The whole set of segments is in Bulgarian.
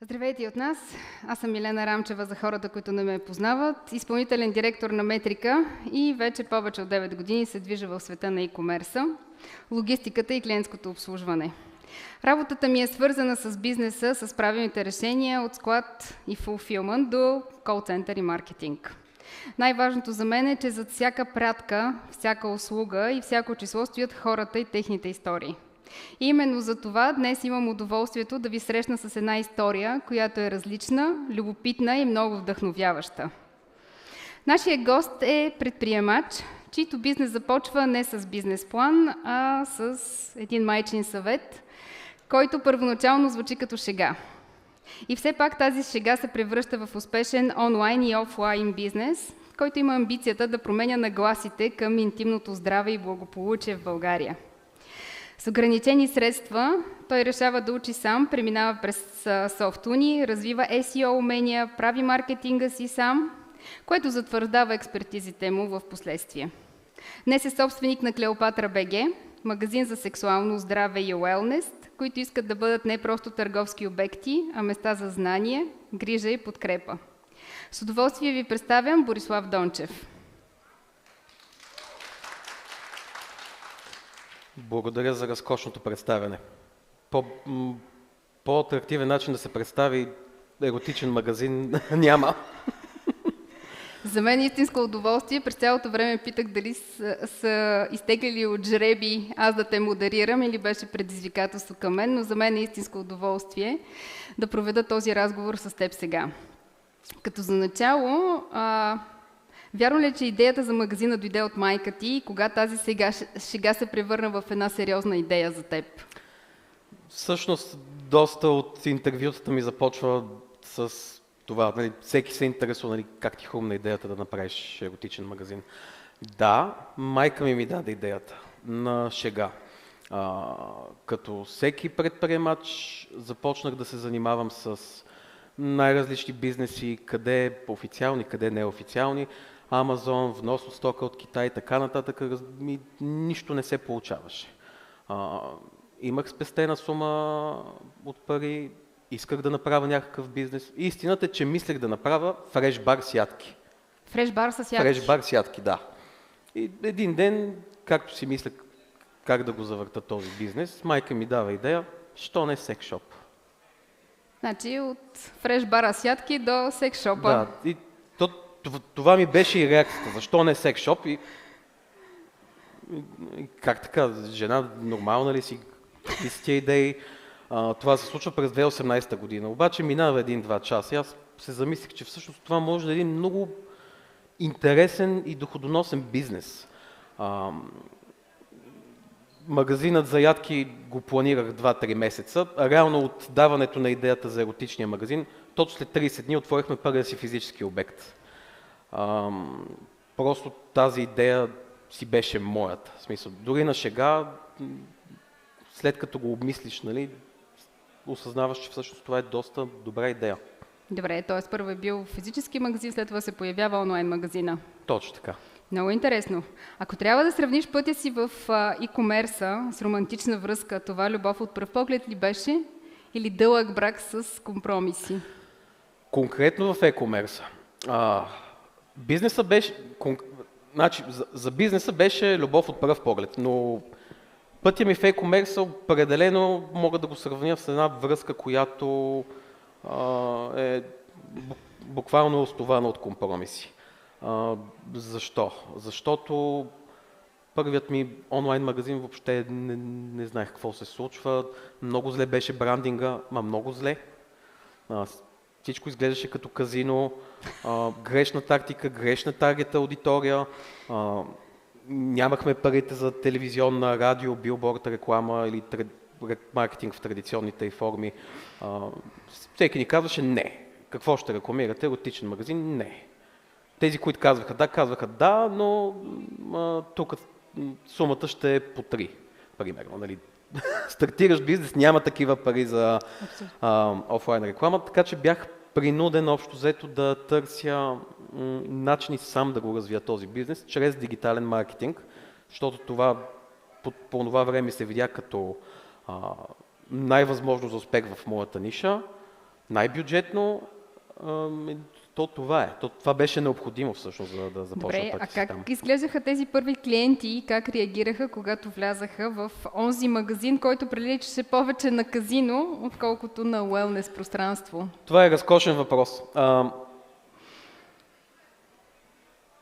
Здравейте и от нас! Аз съм Милена Рамчева, за хората, които не ме познават, изпълнителен директор на Метрика и вече повече от 9 години се движа в света на e-commerce, логистиката и клиентското обслужване. Работата ми е свързана с бизнеса, с правилните решения от склад и fulfillment до кол-център и маркетинг. Най-важното за мен е, че зад всяка пратка, всяка услуга и всяко число стоят хората и техните истории. И именно за това днес имам удоволствието да ви срещна с една история, която е различна, любопитна и много вдъхновяваща. Нашия гост е предприемач, чийто бизнес започва не с бизнес план, а с един майчин съвет, който първоначално звучи като шега. И все пак тази шега се превръща в успешен онлайн и офлайн бизнес, който има амбицията да променя нагласите към интимното здраве и благополучие в България. С ограничени средства той решава да учи сам, преминава през SoftUni, развива SEO умения, прави маркетинга си сам, което затвърждава експертизите му в последствие. Днес е собственик на Клеопатра БГ, магазин за сексуално здраве и уелнес, които искат да бъдат не просто търговски обекти, а места за знание, грижа и подкрепа. С удоволствие ви представям Борислав Дончев. Благодаря за разкошното представяне. По-атрактивен начин да се представи еротичен магазин няма. За мен е истинско удоволствие. През цялото време питах дали са изтеглили от жреби аз да те модерирам или беше предизвикателство към мен, но за мен е истинско удоволствие да проведа този разговор с теб сега. Като за начало, вярно ли е, че идеята за магазина дойде от майка ти и кога тази шега се превърна в една сериозна идея за теб? Всъщност, доста от интервютата ми започва с това. Нали, всеки се интересува, нали, как ти хрумна идеята да направиш еротичен магазин. Да, майка ми даде идеята на шега. Като всеки предприемач започнах да се занимавам с най-различни бизнеси, къде официални, къде неофициални. Амазон, внос от стока от Китай и така нататък. Нищо не се получаваше. Имах спестена сума от пари, исках да направя някакъв бизнес. Истината е, че мислех да направя фреш-бар с ядки. Фреш-бар с ядки? Фреш-бар с ядки, да. И един ден, както си мислех как да го завърта този бизнес, майка ми дава идея, що не секс-шоп. Значи от фреш-бара с ядки до секс-шопа. Да, и това ми беше и реакцията. Защо не секс-шоп? И как така? Жена нормална ли си? Какви си тия идеи? Това се случва през 2018 година. Обаче минава 1-2 часа. Аз се замислих, че всъщност това може да е един много интересен и доходоносен бизнес. Магазинът за ядки го планирах 2-3 месеца. Реално от даването на идеята за еротичния магазин, точно след 30 дни отворихме първия си физически обект. Просто тази идея си беше моята. В смисъл, дори на шега, след като го обмислиш, нали, осъзнаваш, че всъщност това е доста добра идея. Добре, т.е. първо е бил физически магазин, след това се появява онлайн магазина. Точно така. Много интересно. Ако трябва да сравниш пътя си в e-commerce с романтична връзка, това любов от пръв поглед ли беше или дълъг брак с компромиси? Конкретно в e-commerce. Бизнеса беше... Значи, за бизнеса беше любов от пръв поглед, но пътя ми в e-commerce определено мога да го сравня с една връзка, която е буквално основана от компромиси. Защо? Защото първият ми онлайн магазин въобще не знаех какво се случва. Много зле беше брандинга, много зле. Всичко изглеждаше като казино, грешна тактика, грешна таргет аудитория. Нямахме парите за телевизионна, радио, билборд, реклама или маркетинг в традиционните й форми. Всеки ни казваше не. Какво ще рекламирате? Еротичен магазин? Не. Тези, които казваха да, но тук сумата ще е по 3, примерно. Нали? Стартираш бизнес, няма такива пари за офлайн реклама, така че бях принуден общо взето да търся начини сам да го развия този бизнес, чрез дигитален маркетинг, защото това по това време се видя като най-възможно за успех в моята ниша Най-бюджетно, това е. Това беше необходимо всъщност, за да започна Добре, пътя а си там. как изглеждаха тези първи клиенти и как реагираха, когато влязаха в онзи магазин, който приличаше повече на казино, отколкото на уелнес пространство? Това е разкошен въпрос.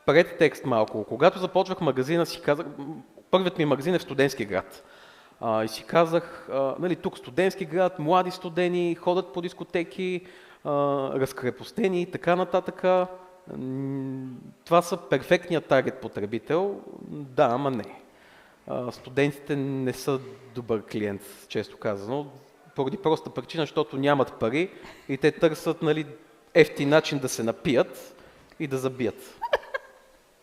Пред текст малко. Когато започвах магазина, си казах, първият ми магазин е в Студентски град. И си казах, нали, тук Студентски град, млади студени, ходят по дискотеки, разкрепостени и така нататък. Това са перфектният таргет потребител. Да, ама не. Студентите не са добър клиент, често казано, поради проста причина, защото нямат пари и те търсят, нали, ефтин начин да се напият и да забият.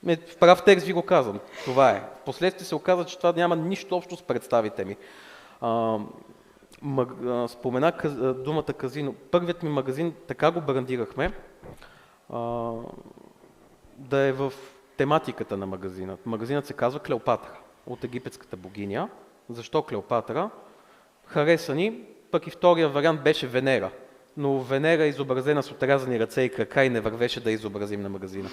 В прав текст ви го казвам. Това е. Впоследствие се оказа, че това няма нищо общо с представите ми. Споменах думата казино. Първият ми магазин, така го брандирахме, да е в тематиката на магазина. Магазинът се казва Клеопатра, от египетската богиня. Защо Клеопатра? Хареса ни, пък и втория вариант беше Венера. Но Венера е изобразена с отрязани ръце и крака и не вървеше да изобразим на магазина.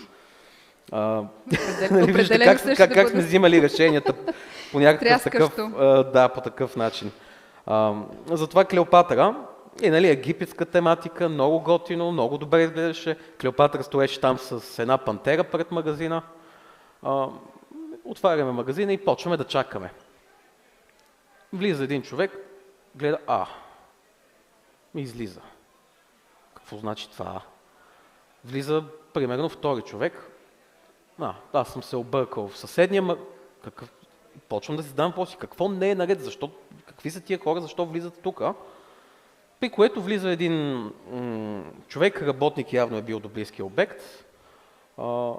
Виждате как сме взимали решенията по някакъв такъв, по такъв начин. Затова Клеопатра е, нали, египетска тематика, много готино, много добре изглеждаше. Клеопатра стоеше там с една пантера пред магазина. Отваряме магазина и почваме да чакаме. Влиза един човек, гледа, и излиза. Какво значи това? Влиза примерно втори човек. Аз съм се объркал в съседния почвам да си задам въпроси. Какво не е наред? Защо? Какви са тия хора? Защо влизат тук? При което влиза един човек, работник, явно е бил до близкия обект.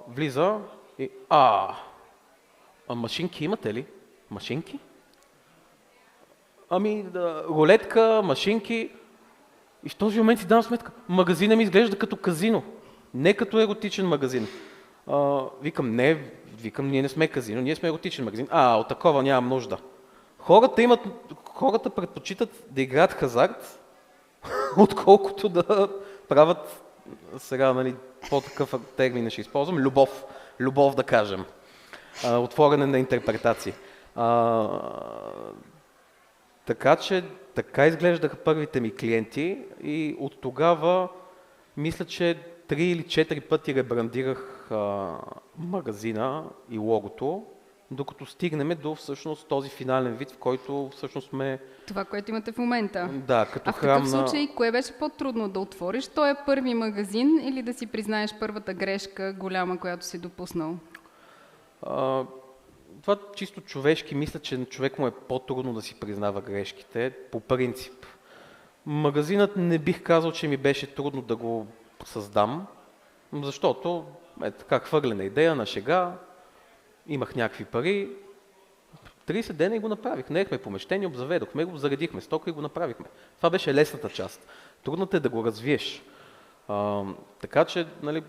Влиза и машинки имате ли? Машинки? Рулетка, машинки. И в този момент си дам сметка, магазина ми изглежда като казино, не като еротичен магазин. Викам, ние не сме казино, ние сме еротичен магазин. От такова нямам нужда. Хората предпочитат да играят хазарт, отколкото да правят, сега, нали, по-такъв термин ще използвам, любов да кажем. Отворене на интерпретации. Така че, така изглеждаха първите ми клиенти и от тогава мисля, че 3 или 4 пъти ребрандирах магазина и логото, докато стигнем до всъщност този финален вид, в който всъщност сме... Това, което имате в момента. Да, като храм на... в такъв случай, кое беше по-трудно да отвориш? Той е първи магазин или да си признаеш първата грешка голяма, която си допуснал? Това чисто човешки, мисля, че на човек му е по-трудно да си признава грешките, по принцип. Магазинът не бих казал, че ми беше трудно да го създам, защото така хвърлена идея на шега, имах някакви пари, 30 дена и го направих. Наехме помещение, обзаведохме го, заредихме стока и го направихме. Това беше лесната част. Трудната е да го развиеш. Така че, нали,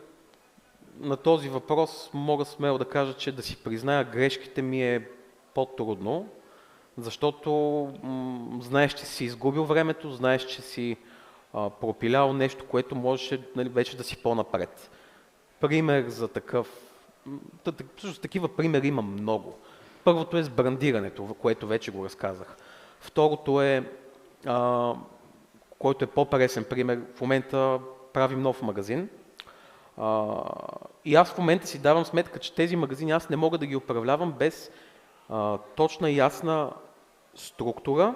на този въпрос мога смело да кажа, че да си призная грешките ми е по-трудно, защото знаеш, че си изгубил времето, знаеш, че си пропилял нещо, което можеше, нали, вече да си по-напред. Пример за всъщност такива примери има много. Първото е с брандирането, което вече го разказах. Второто е, който е по-пресен пример, в момента правим нов магазин. И аз в момента си давам сметка, че тези магазини аз не мога да ги управлявам без точна и ясна структура,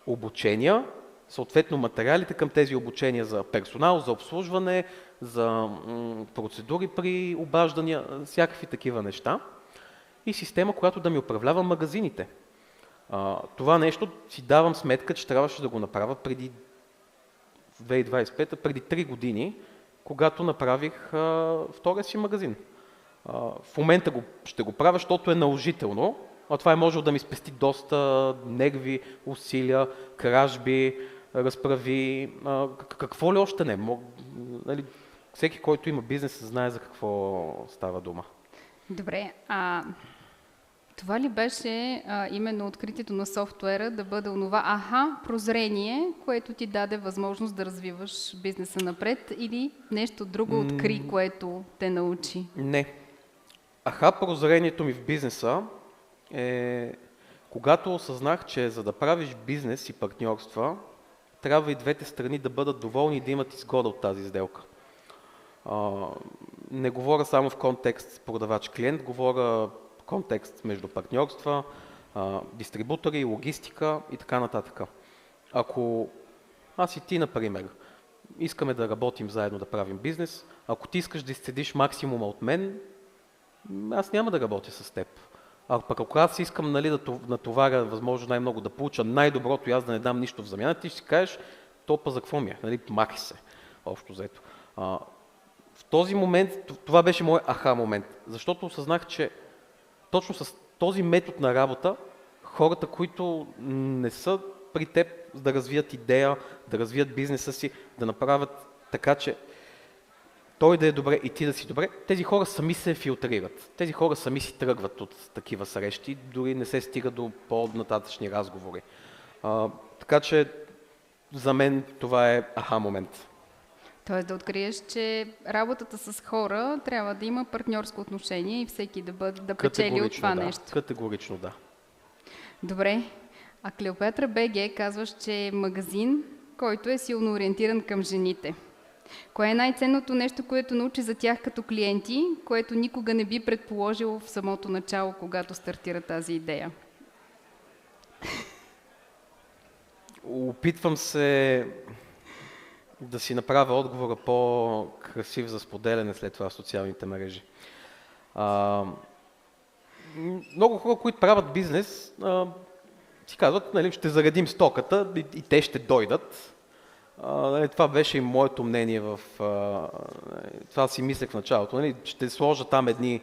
обучения, съответно материалите към тези обучения за персонал, за обслужване, за процедури при обаждания, всякакви такива неща и система, която да ми управлява магазините. Това нещо си давам сметка, че трябваше да го направя преди 2025, преди 3 години, когато направих втория си магазин. В момента ще го правя, защото е наложително, а това е можело да ми спести доста нерви, усилия, кражби, разправи, какво ли още не. Нали, всеки, който има бизнес, знае за какво става дума. Добре, Това ли беше именно откритието на софтуера да бъде онова прозрение, което ти даде възможност да развиваш бизнеса напред, или нещо друго откри, което те научи? Не. Прозрението ми в бизнеса е когато осъзнах, че за да правиш бизнес и партньорства, трябва и двете страни да бъдат доволни и да имат изгода от тази сделка. Не говоря само в контекст продавач-клиент, говоря в контекст между партньорства, дистрибутори, логистика и така нататък. Ако аз и ти, например, искаме да работим заедно, да правим бизнес, ако ти искаш да изцедиш максимума от мен, аз няма да работя с теб. Ако аз искам да натоваря възможно най-много, да получа най-доброто и аз да не дам нищо в замяна, ти ще си кажеш, топа за какво ми е, махи се, общо взето. В този момент, това беше мой момент, защото осъзнах, че точно с този метод на работа, хората, които не са при теб да развият идея, да развият бизнеса си, да направят така, че той да е добре и ти да си добре, тези хора сами се филтрират. Тези хора сами си тръгват от такива срещи, дори не се стига до по-нататъчни разговори. Така че за мен това е момент. Тоест да откриеш, че работата с хора трябва да има партньорско отношение и всеки да печели от това нещо. Категорично да. Добре. А Клеопатра БГ казваш, че е магазин, който е силно ориентиран към жените. Кое е най-ценното нещо, което научи за тях като клиенти, което никога не би предположил в самото начало, когато стартира тази идея? Опитвам се да си направя отговора по-красив за споделяне след това в социалните мрежи. Много хора, които правят бизнес, си казват, ще заредим стоката и те ще дойдат. Това беше и моето мнение това си мислех в началото. Ще сложа там едни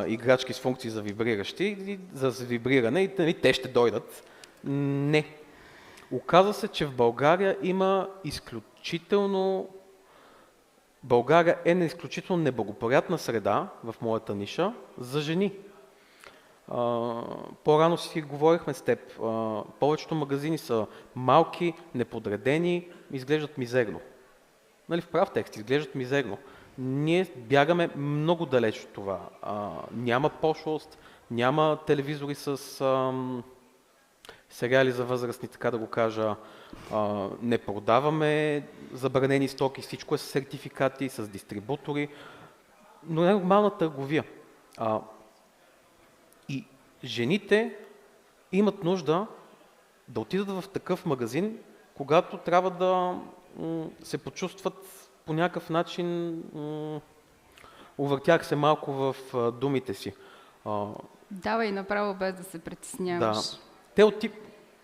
играчки с функции за вибриращи, за вибриране и те ще дойдат. Не. Оказва се, че в България има България е на изключително неблагоприятна среда в моята ниша за жени. По-рано си говорихме с теб. Повечето магазини са малки, неподредени, изглеждат мизерно. В прав текст, изглеждат мизерно. Ние бягаме много далеч от това. Няма пошлост, няма телевизори с сериали за възрастни, така да го кажа. Не продаваме забранени стоки, всичко е с сертификати, с дистрибутори, но е нормална търговия. И жените имат нужда да отидат в такъв магазин, когато трябва да се почувстват по някакъв начин, увъртях се малко в думите си. Давай направо без да се притесняваш. Да.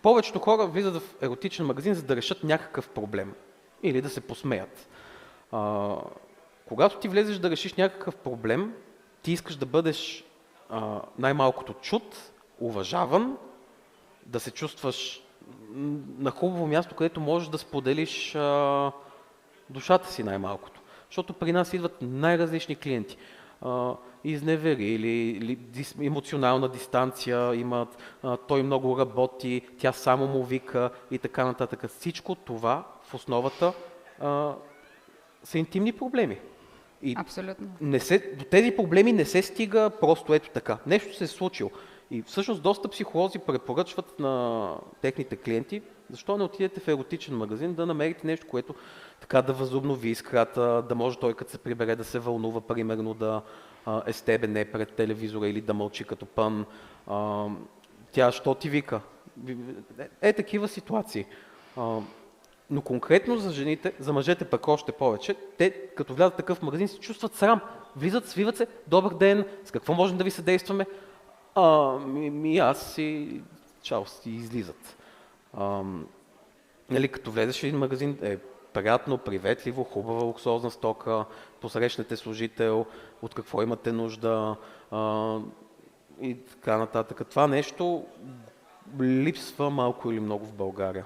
Повечето хора влизат в еротичен магазин, за да решат някакъв проблем или да се посмеят. Когато ти влезеш да решиш някакъв проблем, ти искаш да бъдеш най-малкото чут, уважаван, да се чувстваш на хубаво място, където можеш да споделиш душата си най-малкото. Защото при нас идват най-различни клиенти. Изневери или емоционална дистанция имат, той много работи, тя само му вика и така нататък. Всичко това в основата са интимни проблеми. И абсолютно. До тези проблеми не се стига просто ето така. Нещо се е случило. И всъщност доста психолози препоръчват на техните клиенти, защо не отидете в еротичен магазин, да намерите нещо, което така да възобнови искрата, да може той като се прибере да се вълнува, примерно да е с тебе не пред телевизора или да мълчи като пън. Тя що ти вика? Такива ситуации. Но конкретно за жените, за мъжете пък още повече, те като влязат в такъв магазин се чувстват срам. Влизат, свиват се, добър ден, с какво можем да ви съдействаме? Аз и чао, и излизат. Като влезеш в един магазин, е приятно, приветливо, хубава луксозна стока, посрещнете служител, от какво имате нужда и така нататък. Това нещо липсва малко или много в България.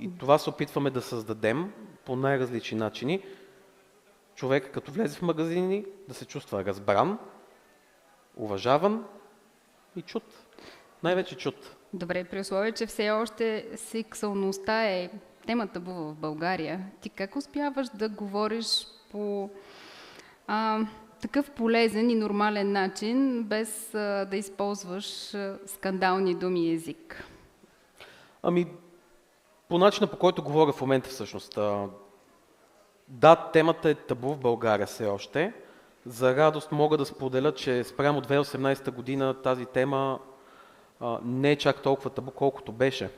И това се опитваме да създадем по най-различни начини. Човек, като влезе в магазини, да се чувства разбран, уважаван и чут. Най-вече чут. Добре, при условие, че все още сексуалността е тема табу в България, ти как успяваш да говориш по такъв полезен и нормален начин, без да използваш скандални думи и език? Ами, по начина, по който говоря в момента всъщност. Да, темата е табу в България все още. За радост мога да споделя, че спрямо 2018 година тази тема не е чак толкова табу, колкото беше.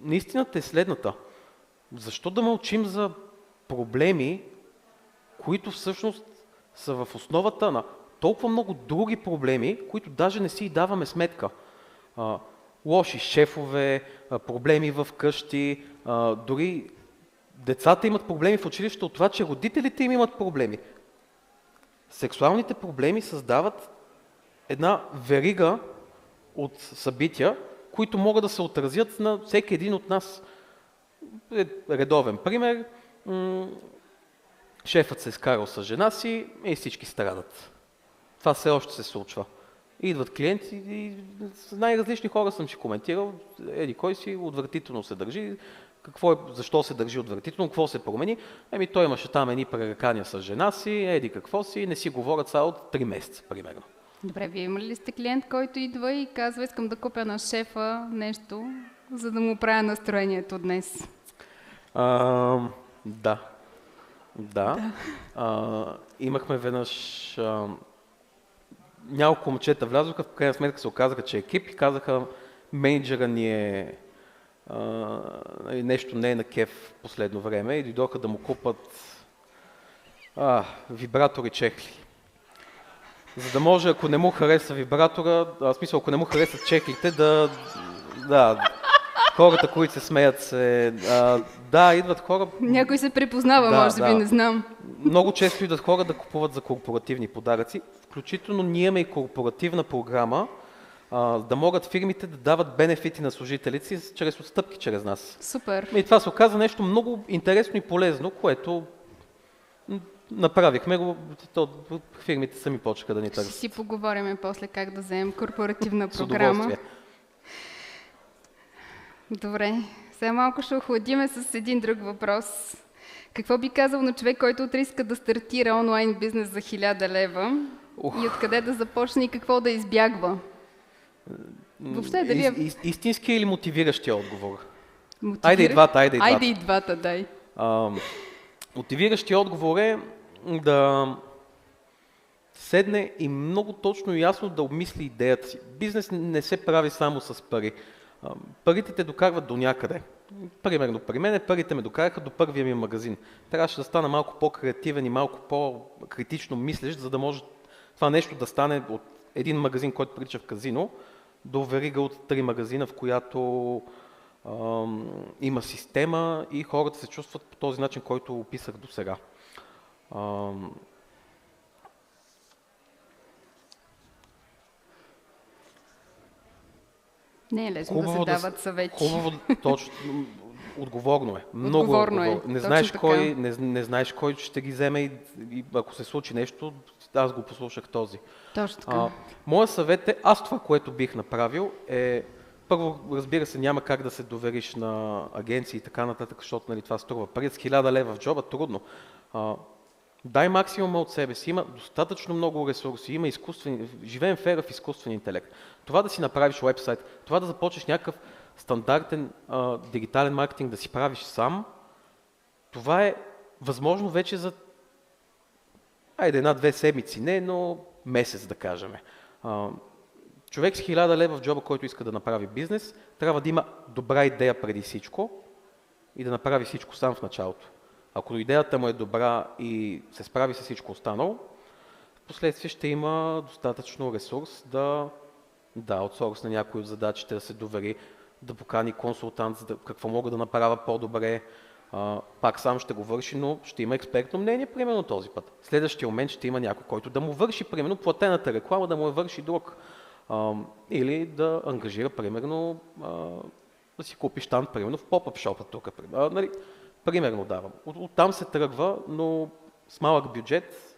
Наистината е следната. Защо да мълчим за проблеми, които всъщност са в основата на толкова много други проблеми, които даже не си и даваме сметка? Лоши шефове, проблеми в къщи, дори децата имат проблеми в училище от това, че родителите им имат проблеми. Сексуалните проблеми създават една верига от събития, които могат да се отразят на всеки един от нас. Редовен пример. Шефът се е скарал с жена си и всички страдат. Това все още се случва. Идват клиенти и най-различни хора съм си коментирал. Еди кой си отвратително се държи. Защо се държи отвратително, какво се промени? Той имаше там едни пререкания с жена си, еди какво си, не си говорят са от 3 месеца, примерно. Добре, вие имали ли сте клиент, който идва и казва, искам да купя на шефа нещо, за да му правя настроението днес? Да. Имахме веднъж няколко момчета влязоха, в крайна сметка се оказаха, че екип и казаха, менеджера ни е нещо не е на кеф в последно време и дойдоха да му купат вибратори чехли. За да може, ако не му хареса вибратора, ако не му харесат чехлите, хората, които се смеят идват хора... Някой се припознава, може би, не знам. Много често идват хора да купуват за корпоративни подаръци. Включително ние имаме и корпоративна програма, да могат фирмите да дават бенефити на служителите си чрез отстъпки чрез нас. Супер. И това се оказа нещо много интересно и полезно, което направихме го, фирмите сами почнаха да ни търсят. Ще си поговорим после как да вземем корпоративна програма. С удоволствие. Добре, сега малко ще охладиме с един друг въпрос. Какво би казал на човек, който утре иска да стартира онлайн бизнес за 1000 лева и откъде да започне и какво да избягва? Въобще, дали истински или мотивиращия отговор? Айде и двата, дай. Мотивиращия отговор е да седне и много точно и ясно да обмисли идеята си. Бизнес не се прави само с пари. Парите те докарват до някъде. Примерно при мен парите ме докараха до първия ми магазин. Трябваше да стана малко по-креативен и малко по-критично мислещ, за да може това нещо да стане от един магазин, който прилича в казино, до верига от 3 магазина, в която има система и хората се чувстват по този начин, който описах до сега. Не е лесно да се дават съвети. Хубаво, точно, отговорно е. Много отговорно е. Не знаеш кой ще ги вземе и ако се случи нещо, аз го послушах този. Точно така. Моя съвет е, това, което бих направил е, първо, разбира се, няма как да се довериш на агенции и така нататък, защото това струва пари. С 1000 лева в джоба трудно. Дай максимума от себе си, има достатъчно много ресурси, живеем в ера в изкуствен интелект. Това да си направиш уебсайт, това да започнеш някакъв стандартен дигитален маркетинг да си правиш сам, това е възможно вече за 1-2 седмици, не, но месец да кажем. Човек с 1000 лева в джоба, който иска да направи бизнес, трябва да има добра идея преди всичко и да направи всичко сам в началото. Ако идеята му е добра и се справи с всичко останало, в последствие ще има достатъчно ресурс да аутсорс на някои от задачите, да се довери, да покани консултант, какво мога да направя по-добре. Пак сам ще го върши, но ще има експертно мнение, примерно този път. Следващия момент ще има някой, който да му върши, примерно, платената реклама, да му я върши друг. Или да ангажира, примерно, да си купи щанд, примерно, в поп-ъп шопа тук. Примерно давам. Оттам се тръгва, но с малък бюджет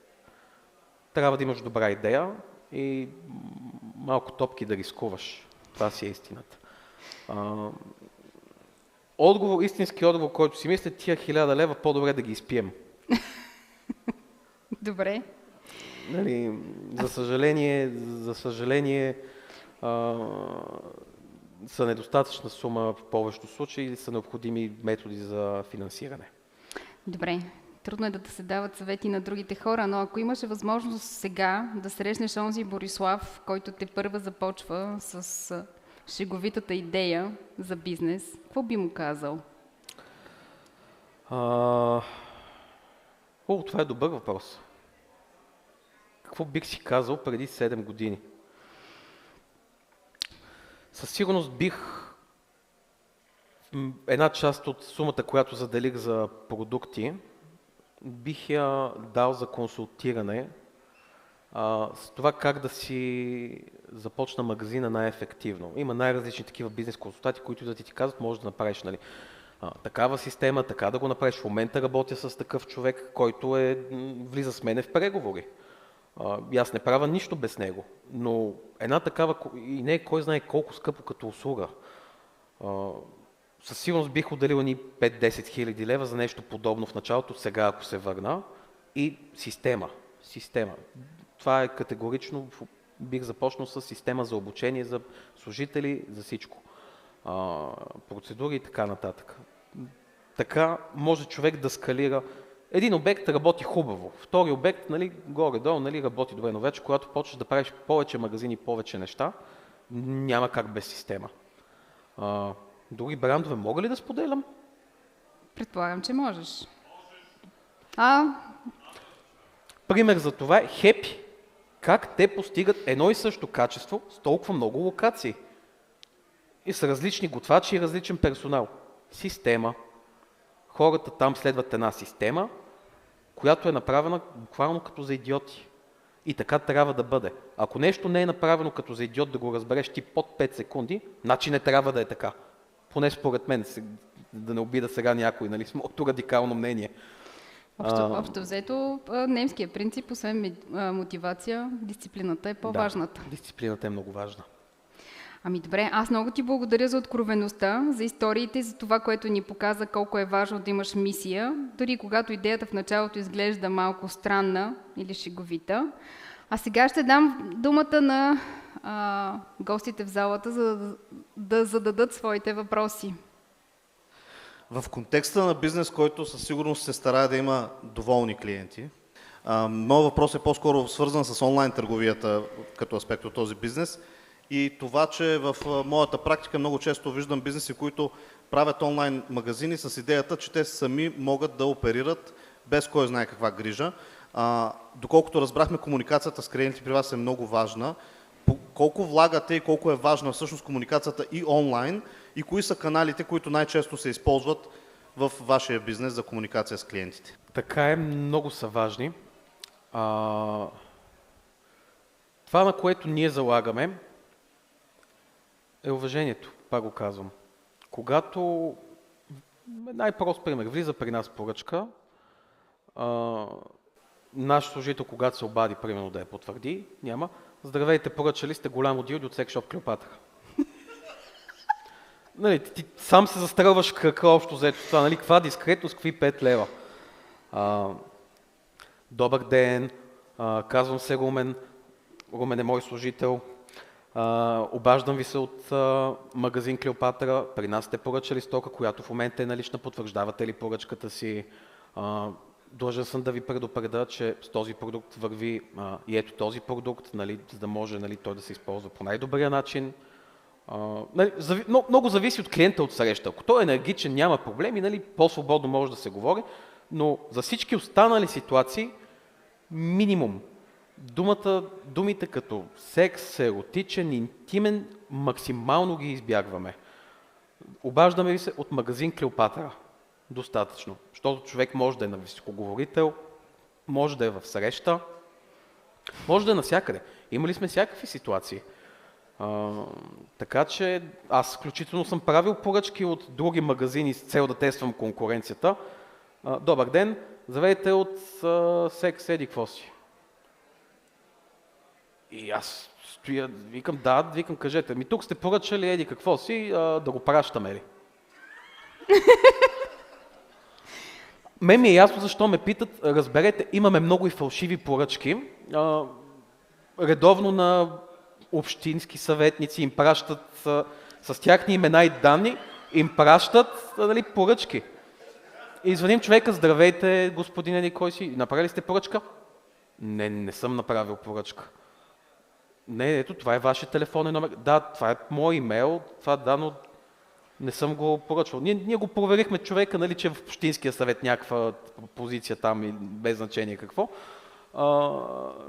трябва да имаш добра идея и малко топки да рискуваш. Това си е истината. Истински отговор, който си мисля, тия 1000 лева по-добре да ги изпием. Добре. Нали, за съжаление са недостатъчна сума в повечето случаи и са необходими методи за финансиране. Добре. Трудно е да се дават съвети на другите хора, но ако имаше възможност сега да срещнеш онзи Борислав, който те първа започва с шеговитата идея за бизнес, какво би му казал? Това е добър въпрос. Какво бих си казал преди 7 години? Със сигурност една част от сумата, която заделих за продукти, бих я дал за консултиране с това как да си започна магазина най-ефективно. Има най-различни такива бизнес консултати, които да ти казват, можеш да направиш такава система, така да го направиш. В момента работя с такъв човек, който влиза с мене в преговори. И аз не правя нищо без него. Но една такава, и не е кой знае колко скъпо като услуга. Със сигурност бих отделил ни 5-10 хиляди лева за нещо подобно в началото, сега ако се върна. И система. Това е категорично, бих започнал с система за обучение, за служители, за всичко. Процедури и така нататък. Така може човек да скалира. Един обект работи хубаво, втори обект, горе-долу, работи добре, но вече когато почнеш да правиш повече магазини, повече неща, няма как без система. Други брандове мога ли да споделям? Предполагам, че можеш. Пример за това е Happy. Как те постигат едно и също качество с толкова много локации. И с различни готвачи и различен персонал. Система. Хората там следват една система, която е направена буквално като за идиоти. И така трябва да бъде. Ако нещо не е направено като за идиот да го разбереш ти под 5 секунди, значи не трябва да е така. Поне според мен, да не обида сега някой, с моето радикално мнение. Общо взето, немския принцип, освен мотивация, дисциплината е по-важната. Да, дисциплината е много важна. Добре, аз много ти благодаря за откровеността, за историите и за това, което ни показа колко е важно да имаш мисия, дори когато идеята в началото изглежда малко странна или шеговита. А сега ще дам думата на гостите в залата, за да зададат своите въпроси. В контекста на бизнес, който със сигурност се старае да има доволни клиенти, моят въпрос е по-скоро свързан с онлайн търговията като аспект от този бизнес. И това, че в моята практика много често виждам бизнеси, които правят онлайн магазини с идеята, че те сами могат да оперират без кой знае каква грижа. Доколкото разбрахме, комуникацията с клиенти при вас е много важна. Колко влагате и колко е важна всъщност комуникацията и онлайн и кои са каналите, които най-често се използват в вашия бизнес за комуникация с клиентите? Така е, много са важни. Това, на което ние залагаме, е уважението, пак го казвам. Когато, най-прост пример, влиза при нас поръчка, наш служител, когато се обади, примерно да я потвърди, няма. Здравейте, поръчали сте голямо дилдо от секс шоп Клеопатра. Ти сам се застрелваш кръка общо взето това, каква дискретност, какви 5 лева. Добър ден, казвам се Румен. Румен е мой служител. Обаждам ви се от магазин Клеопатра. При нас сте поръчали стока, която в момента е налична. Потвърждавате ли поръчката си? Длъжен съм да ви предупредя, че с този продукт върви и ето този продукт, за да може той да се използва по най-добрия начин. Много зависи от клиента от среща. Ако той е енергичен, няма проблеми, по-свободно може да се говори, но за всички останали ситуации минимум. Думите като секс, еротичен, интимен, максимално ги избягваме. Обаждаме ви се от магазин Клеопатра. Достатъчно. Защото човек може да е на високоговорител, може да е в среща, може да е навсякъде. Имали сме всякакви ситуации. Така че аз включително съм правил поръчки от други магазини с цел да тествам конкуренцията. Добър ден, здравейте от секс еди какво си. И аз стоя, викам, кажете. Тук сте поръчали, еди какво си, да го пращаме ли? Мен ми е ясно защо ме питат. Разберете, имаме много и фалшиви поръчки. Редовно на общински съветници им пращат с тяхни имена и данни, им пращат поръчки. И звъним човека, здравейте, господин еди кой си, направили сте поръчка? Не съм направил поръчка. Не, ето, това е вашия телефонен номер. Да, това е мой имейл, но не съм го поръчвал. Ние го проверихме човека, че в общинския съвет някаква позиция там и без значение какво.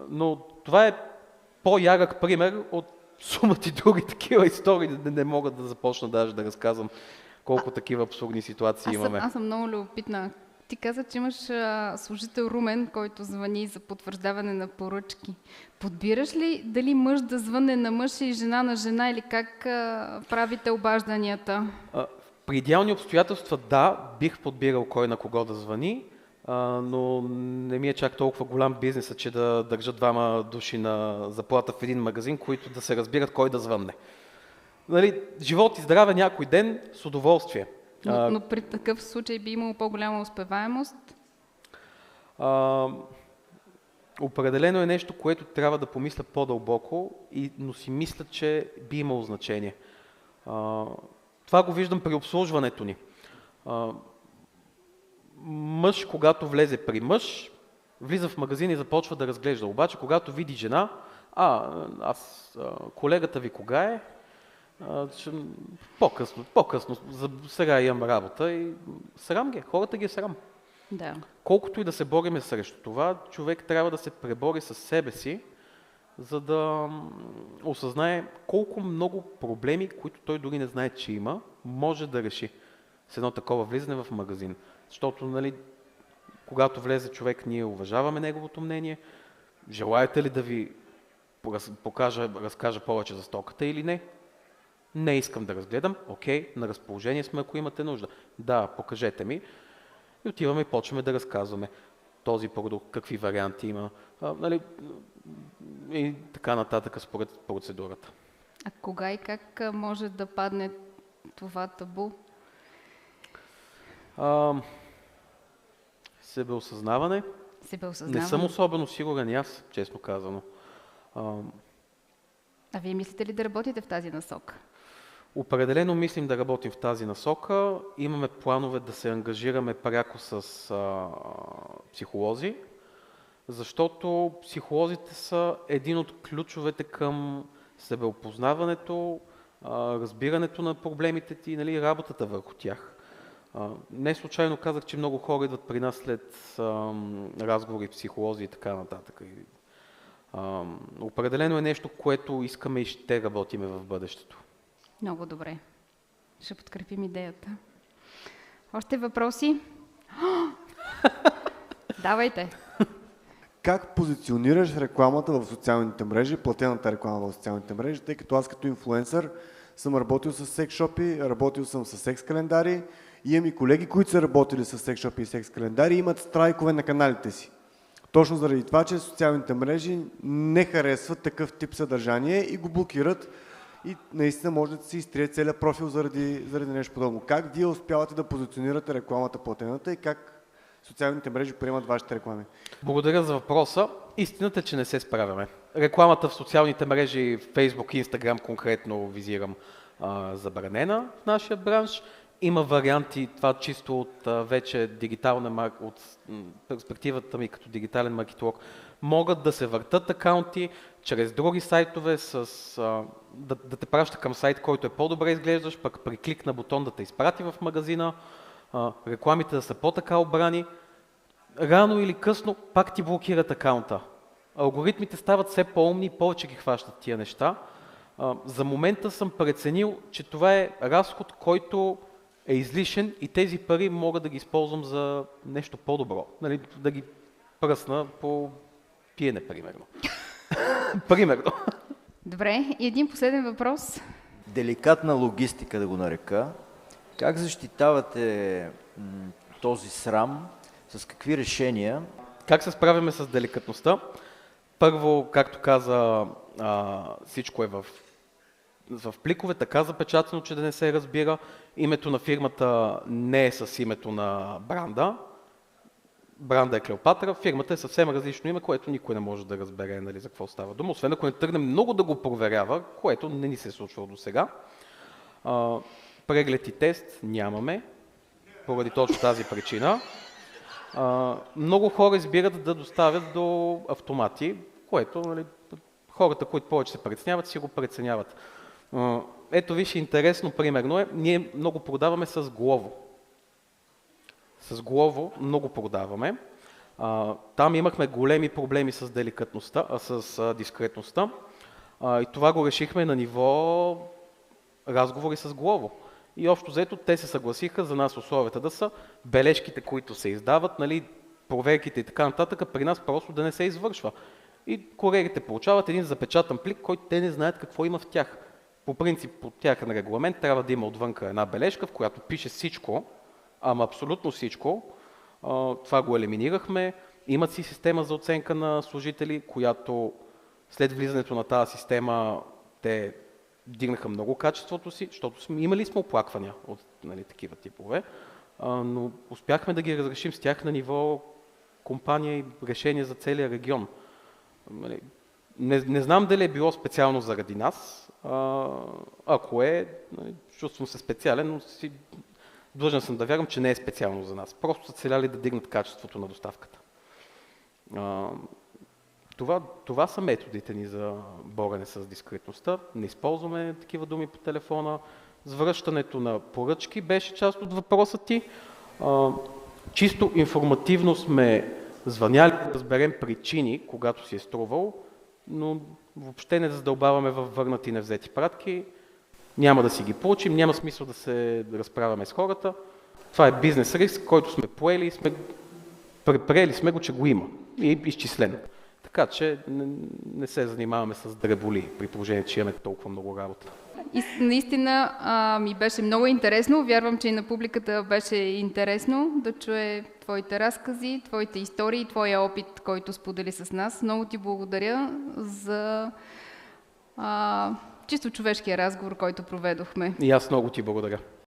Но това е по-ярък пример от сумата други такива истории. Не мога да започна даже да разказвам колко такива абсурдни ситуации имаме. Аз съм много любопитна. Ти каза, че имаш служител Румен, който звъни за потвърждаване на поръчки. Подбираш ли дали мъж да звъне на мъж и жена на жена или как правите обажданията? При идеални обстоятелства бих подбирал кой на кого да звъни, но не ми е чак толкова голям бизнесът, че да държа двама души на заплата в един магазин, които да се разбират кой да звънне. Живот и здраве някой ден с удоволствие. Но при такъв случай би имало по-голяма успеваемост? Определено е нещо, което трябва да помисля по-дълбоко, но си мисля, че би имало значение. Това го виждам при обслужването ни. Мъж, когато влезе при мъж, влиза в магазин и започва да разглежда. Обаче, когато види жена, колегата ви кога е? По-късно, сега имам работа и срам ги, хората ги е срам. Да. Колкото и да се бориме срещу това, човек трябва да се пребори със себе си, за да осъзнае колко много проблеми, които той дори не знае, че има, може да реши с едно такова влизане в магазин. Защото, когато влезе човек, ние уважаваме неговото мнение. Желаете ли да ви разкажа повече за стоката или не? Не искам да разгледам. Окей, на разположение сме, ако имате нужда. Да, покажете ми. И отиваме и почваме да разказваме този продукт, какви варианти има. И така нататък според процедурата. А кога и как може да падне това табу? Себеосъзнаване. Не съм особено сигурен и аз, честно казано. А вие мислите ли да работите в тази насока? Определено мислим да работим в тази насока. Имаме планове да се ангажираме пряко с психолози, защото психолозите са един от ключовете към себеопознаването, разбирането на проблемите ти и работата върху тях. Не случайно казах, че много хора идват при нас след разговори, психолози и така нататък. Определено е нещо, което искаме и ще работиме в бъдещето. Много добре. Ще подкрепим идеята. Още въпроси? Давайте! Как позиционираш рекламата в социалните мрежи, платената реклама в социалните мрежи, тъй като аз като инфлуенсър съм работил с секс-шопи, работил съм с секс-календари, имам и колеги, които са работили с секс-шопи и секс-календари и имат страйкове на каналите си. Точно заради това, че социалните мрежи не харесват такъв тип съдържание и го блокират и наистина може да се изтрие целият профил заради нещо подобно. Как вие успявате да позиционирате рекламата платената и как социалните мрежи приемат вашите реклами? Благодаря за въпроса. Истината е, че не се справяме. Рекламата в социалните мрежи, Facebook, Instagram конкретно визирам, забранена в нашия бранш. Има варианти, това чисто от вече дигитална, от перспективата ми като дигитален маркетолог, могат да се въртат акаунти чрез други сайтове, да те праща към сайт, който е по-добре изглеждаш, пък при клик на бутон да те изпрати в магазина, рекламите да са по-така обрани. Рано или късно пак ти блокират акаунта. Алгоритмите стават все по-умни и повече ги хващат тия неща. За момента съм преценил, че това е разход, който е излишен и тези пари мога да ги използвам за нещо по-добро. Да ги пръсна по пиене, примерно. Примерно. Добре, и един последен въпрос. Деликатна логистика, да го нарека. Как защитавате този срам? С какви решения? Как се справяме с деликатността? Първо, както каза, всичко е в пликове, така запечатано, че да не се разбира. Името на фирмата не е с името на бранда. Бранда е Клеопатра, фирмата е съвсем различно име, което никой не може да разбере, нали, за какво става дума, освен ако не тръгнем много да го проверява, което не ни се е случвало до сега. Преглед и тест нямаме, поради точно тази причина. Много хора избират да доставят до автомати, което, нали, хората, които повече се преценяват, си го преценяват. Ето виж, интересно примерно е, ние много продаваме с Glovo. С Glovo много продаваме. Там имахме големи проблеми с деликатността, с дискретността. И това го решихме на ниво разговори с Glovo. И общо взето те се съгласиха за нас условията да са бележките, които се издават, нали, проверките и така нататък, при нас просто да не се извършва. И куриерите получават един запечатан плик, който те не знаят какво има в тях. По принцип, по тяхен регламент трябва да има отвънка една бележка, в която пише всичко, ама абсолютно всичко. Това го елиминирахме. Имат си система за оценка на служители, която след влизането на тази система те дигнаха много качеството си, защото имали сме оплаквания от, нали, такива типове, но успяхме да ги разрешим с тях на ниво компания и решение за целия регион. Не знам дали е било специално заради нас. Ако е, чувствам се специален, но длъжен съм да вярвам, че не е специално за нас. Просто са целяли да дигнат качеството на доставката. Това са методите ни за борене с дискретността. Не използваме такива думи по телефона. Завръщането на поръчки беше част от въпроса ти. Чисто информативно сме звъняли да разберем причини, когато си е струвал, но въобще не задълбаваме във върнати и невзети пратки. Няма да си ги получим, няма смисъл да се разправяме с хората. Това е бизнес риск, който сме поели и приели сме го, че го има и е изчислен. Така че не се занимаваме с дреболи, при положение, че имаме толкова много работа. И наистина ми беше много интересно. Вярвам, че и на публиката беше интересно да чуе твоите разкази, твоите истории, твоя опит, който сподели с нас. Много ти благодаря за чисто човешкия разговор, който проведохме. И аз много ти благодаря.